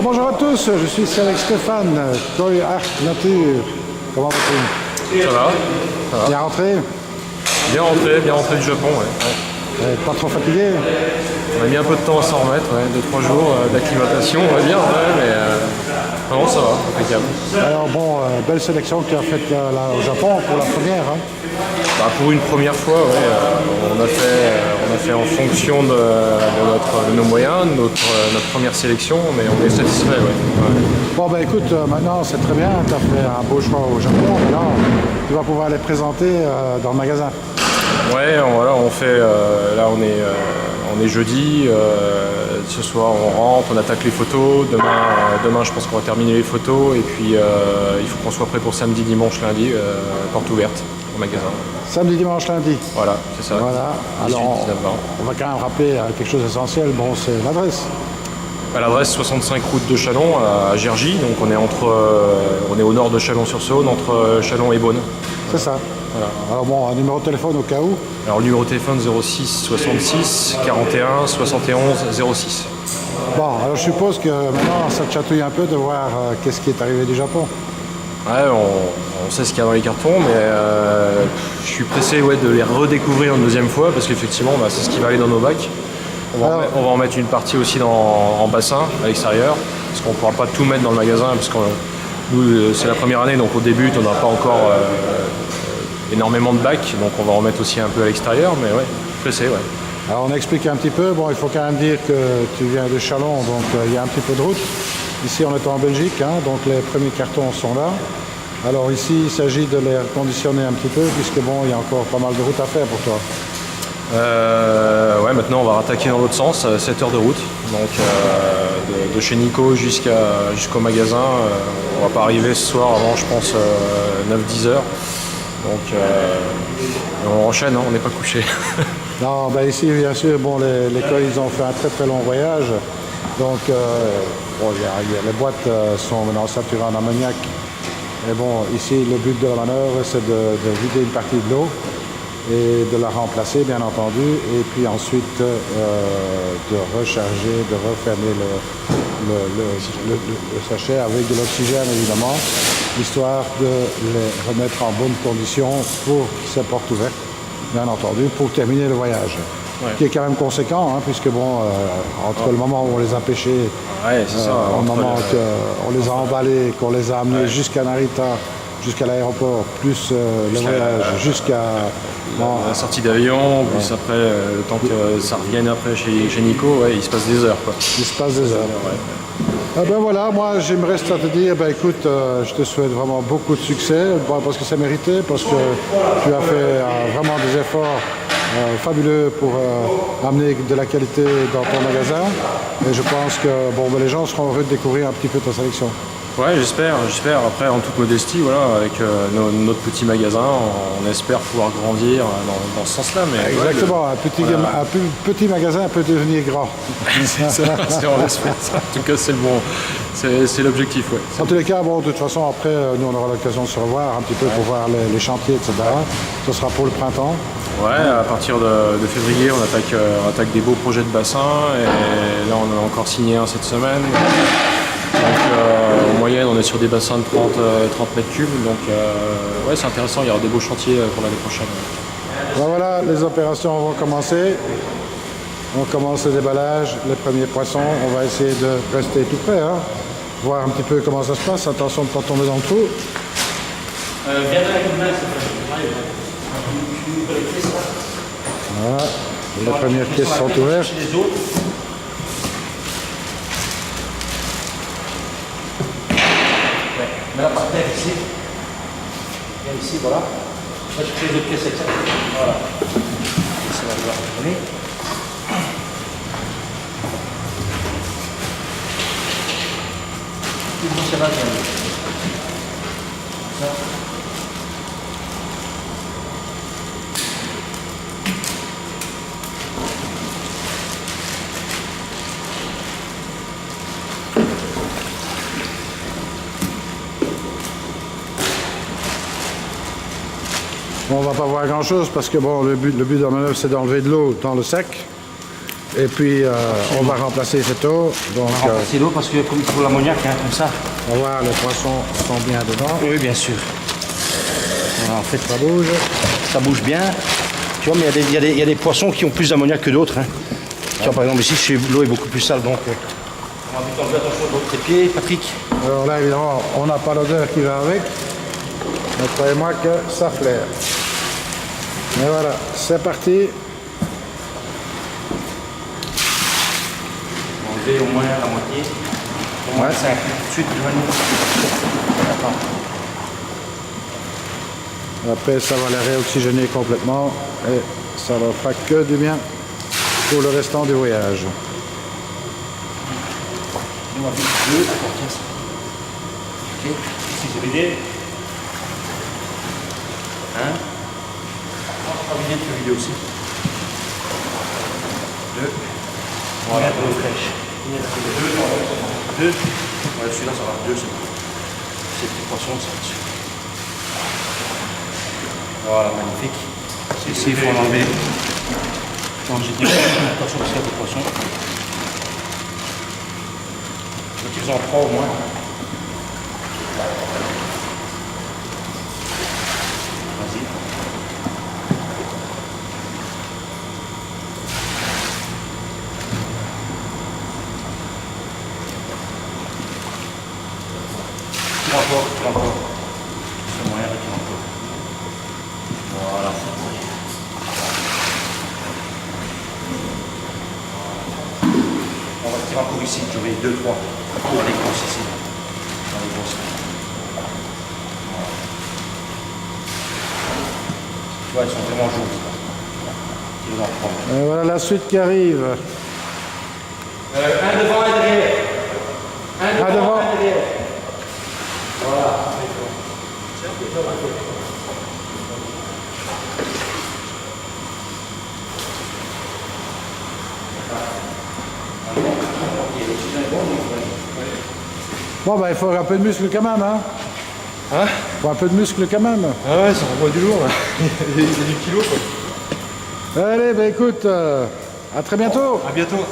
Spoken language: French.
Bonjour à tous, je suis ici avec Stéphane, Koi Art Nature. Comment vas-tu? Ça va, ça va. Bien rentré? Bien rentré du Japon, ouais. Pas trop fatigué? On a mis un peu de temps à s'en remettre, ouais, 2-3 jours d'acclimatation, on va dire, ouais, mais vraiment ça va, impeccable. Alors bon, belle sélection que tu as faite là au Japon pour la première. Hein. Bah, pour une première fois, ouais, on a fait en fonction de nos moyens, notre première sélection, mais on est satisfait, ouais. Bon ben écoute, maintenant c'est très bien, tu as fait un beau choix au Japon, maintenant tu vas pouvoir les présenter dans le magasin. Ouais, voilà, on fait, là on est jeudi, ce soir on rentre, on attaque les photos, demain je pense qu'on va terminer les photos, et puis il faut qu'on soit prêt pour samedi, dimanche, lundi, porte ouverte au magasin. Samedi, dimanche, lundi. Voilà, c'est ça. Voilà, 18, alors 19, 20. on va quand même rappeler quelque chose d'essentiel, bon c'est l'adresse. À l'adresse 65 route de Châlons à Gergy, donc on est au nord de Chalon-sur-Saône, entre Châlons et Beaune. C'est ça. Voilà. Alors bon, un numéro de téléphone au cas où. Alors le numéro de téléphone 06 66 41 71 06. Bon, alors je suppose que maintenant ça te chatouille un peu de voir qu'est-ce qui est arrivé du Japon. Ouais, on sait ce qu'il y a dans les cartons, mais je suis pressé de les redécouvrir une deuxième fois, parce qu'effectivement c'est ce qui va aller dans nos bacs. On va en mettre une partie aussi en bassin à l'extérieur, parce qu'on ne pourra pas tout mettre dans le magasin, parce que nous c'est la première année, donc au début on n'a pas encore énormément de bacs, donc on va en mettre aussi un peu à l'extérieur, mais ouais, pressé, ouais. Alors on explique un petit peu, bon il faut quand même dire que tu viens de Châlons, donc il y a un petit peu de route. Ici on est en Belgique, hein, donc les premiers cartons sont là. Alors ici il s'agit de les reconditionner un petit peu, puisque bon il y a encore pas mal de route à faire pour toi. Ouais, maintenant on va rattaquer dans l'autre sens, 7 heures de route, donc de chez Nico jusqu'au magasin. On va pas arriver ce soir avant, je pense, 9-10 heures. Donc on enchaîne, hein, on n'est pas couché. Non, ben ici bien sûr, bon, les cols ils ont fait un très très long voyage. Donc bon, les boîtes sont maintenant saturées en ammoniac. Et bon, ici le but de la manœuvre c'est de vider une partie de l'eau et de la remplacer bien entendu, et puis ensuite de recharger, de refermer le sachet avec de l'oxygène évidemment, histoire de les remettre en bonne condition pour ces portes ouvertes, bien entendu, pour terminer le voyage. Ouais. Qui est quand même conséquent, hein, puisque bon, entre le moment où on les a pêchés, au moment qu'on les a emballés, qu'on les a amenés jusqu'à Narita, jusqu'à l'aéroport, plus le voyage, jusqu'à la sortie d'avion, plus après, le temps que ça revienne après chez Nico, ouais, il se passe des heures, quoi. Il se passe des heures. Ouais. Ben voilà, moi j'aimerais te dire, ben écoute, je te souhaite vraiment beaucoup de succès, parce que c'est mérité, parce que tu as fait vraiment des efforts fabuleux pour amener de la qualité dans ton magasin, et je pense que bon, ben, les gens seront heureux de découvrir un petit peu ta sélection. Ouais, j'espère. Après, en toute modestie, voilà, avec notre petit magasin, on espère pouvoir grandir dans ce sens-là. Mais exactement, ouais, un petit magasin peut devenir grand. C'est ça, on espère ça. En tout cas, c'est le bon, c'est l'objectif, ouais. En tous les cas, bon, de toute façon, après, nous, on aura l'occasion de se revoir un petit peu pour voir les chantiers, etc. Ce sera pour le printemps. Ouais, à partir de février, on attaque des beaux projets de bassin, et là, on en a encore signé un cette semaine. Donc en moyenne on est sur des bassins de 30 mètres cubes, donc ouais, c'est intéressant, il y aura des beaux chantiers pour l'année prochaine. Ben voilà, les opérations vont commencer. On commence le déballage, les premiers poissons, on va essayer de rester tout près, hein, voir un petit peu comment ça se passe, attention de ne pas tomber dans le trou. Voilà, les premières caisses sont ouvertes. Mais la partie ici, viens ici, voilà. Là, tu fais les autres pièces avec ça. Voilà. Ça va devoir tourner. Tout le monde se va bien. Ça. Bon, on va pas voir grand chose parce que bon, le but de la manœuvre c'est d'enlever de l'eau dans le sac. Et puis on va remplacer cette eau. Donc On va remplacer l'eau parce que comme pour l'ammoniac, hein, comme ça. on va voir les poissons sont bien dedans. Oui, bien sûr. Voilà, en fait, Ça bouge. ça bouge bien. Tu vois, mais il y a des poissons qui ont plus d'ammoniac que d'autres. Hein. Tu vois, par exemple, ici, l'eau est beaucoup plus sale, donc on va vite enlever attention de tes pieds, Patrick. Alors là, évidemment, on n'a pas l'odeur qui va avec. Mais croyez-moi que ça flaire. Mais voilà, c'est parti. Enlever au moins la moitié. Au moins 5 tout de suite, Attends. Après, ça va les réoxygéner complètement. Et ça ne fera que du bien pour le restant du voyage. On va vite deux. Attends, tiens ça. Ok, ici c'est vidé. Un. On va vider de vider aussi. Deux. Voilà, de l'eau fraîche. Deux. Ouais, celui-là ça va. Deux, c'est bon. Ces petits poissons, ça va dessus. Voilà, magnifique. Ici, il faut en enlever. Quand j'ai dit attention parce qu'il y a des poissons. Donc ils en ont 3 au moins. Vas-y. Tire encore. C'est moyen de tirer encore. Voilà. On va tirer encore ici, tu mets 2, 3. Pour les grosses ici. Dans les grosses. Tu vois, elles sont vraiment jaunes. Tu les en prends. Et voilà la suite qui arrive. Un devant, un derrière. Un devant. Un derrière. Voilà. Bon, ben, il faut un peu de muscle quand même, hein? Hein? Il faut un peu de muscle quand même. Ah ouais, ça envoie du lourd là. Il y a du kilo quoi. Allez, ben écoute, à très bientôt. À bientôt.